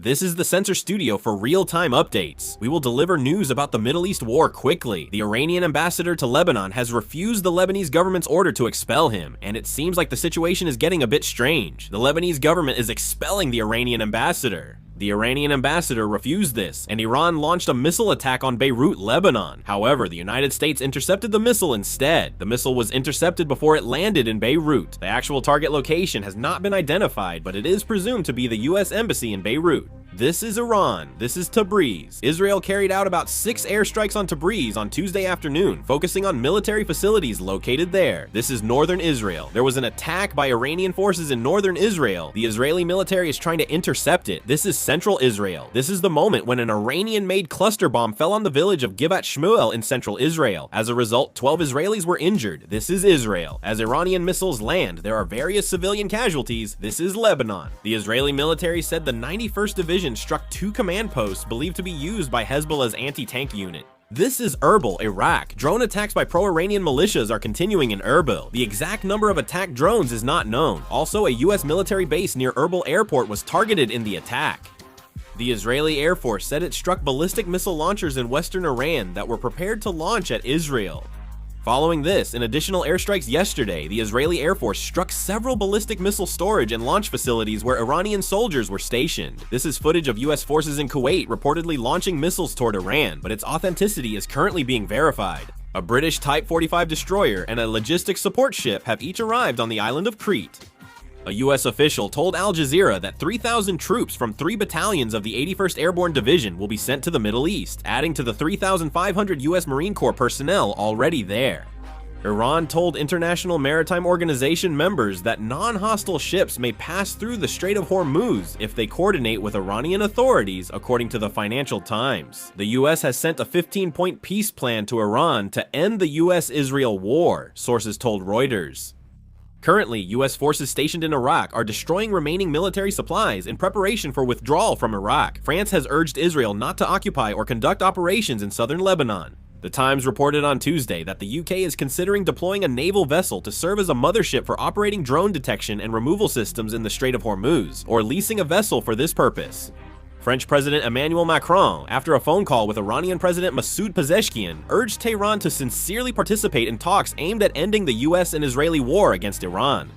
This is the Sensor Studio for real-time updates. We will deliver news about the Middle East war quickly. The Iranian ambassador to Lebanon has refused the Lebanese government's order to expel him, and it seems like the situation is getting a bit strange. The Lebanese government is expelling the Iranian ambassador. The Iranian ambassador refused this, and Iran launched a missile attack on Beirut, Lebanon. However, the United States intercepted the missile instead. The missile was intercepted before it landed in Beirut. The actual target location has not been identified, but it is presumed to be the US Embassy in Beirut. This is Iran. This is Tabriz. Israel carried out about 6 airstrikes on Tabriz on Tuesday afternoon, focusing on military facilities located there. This is northern Israel. There was an attack by Iranian forces in northern Israel. The Israeli military is trying to intercept it. This is central Israel. This is the moment when an Iranian-made cluster bomb fell on the village of Givat Shmuel in central Israel. As a result, 12 Israelis were injured. This is Israel. As Iranian missiles land, there are various civilian casualties. This is Lebanon. The Israeli military said the 91st Division struck 2 command posts believed to be used by Hezbollah's anti-tank unit. This is Erbil, Iraq. Drone attacks by pro-Iranian militias are continuing in Erbil. The exact number of attacked drones is not known. Also, a US military base near Erbil airport was targeted in the attack. The Israeli Air Force said it struck ballistic missile launchers in western Iran that were prepared to launch at Israel. Following this, in additional airstrikes yesterday, the Israeli Air Force struck several ballistic missile storage and launch facilities where Iranian soldiers were stationed. This is footage of US forces in Kuwait reportedly launching missiles toward Iran, but its authenticity is currently being verified. A British Type 45 destroyer and a logistics support ship have each arrived on the island of Crete. A US official told Al Jazeera that 3,000 troops from 3 battalions of the 81st Airborne Division will be sent to the Middle East, adding to the 3,500 US Marine Corps personnel already there. Iran told International Maritime Organization members that non-hostile ships may pass through the Strait of Hormuz if they coordinate with Iranian authorities, according to the Financial Times. The US has sent a 15-point peace plan to Iran to end the US-Israel war, sources told Reuters. Currently, US forces stationed in Iraq are destroying remaining military supplies in preparation for withdrawal from Iraq. France has urged Israel not to occupy or conduct operations in southern Lebanon. The Times reported on Tuesday that the UK is considering deploying a naval vessel to serve as a mothership for operating drone detection and removal systems in the Strait of Hormuz, or leasing a vessel for this purpose. French President Emmanuel Macron, after a phone call with Iranian President Masoud Pezeshkian, urged Tehran to sincerely participate in talks aimed at ending the US and Israeli war against Iran.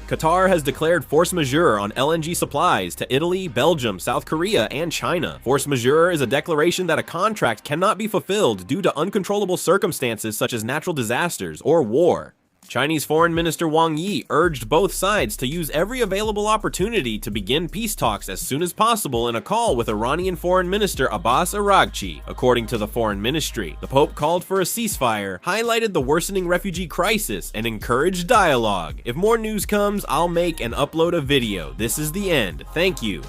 Qatar has declared force majeure on LNG supplies to Italy, Belgium, South Korea, and China. Force majeure is a declaration that a contract cannot be fulfilled due to uncontrollable circumstances such as natural disasters or war. Chinese Foreign Minister Wang Yi urged both sides to use every available opportunity to begin peace talks as soon as possible in a call with Iranian Foreign Minister Abbas Araghchi, according to the Foreign Ministry. The Pope called for a ceasefire, highlighted the worsening refugee crisis, and encouraged dialogue. If more news comes, I'll make and upload a video. This is the end. Thank you.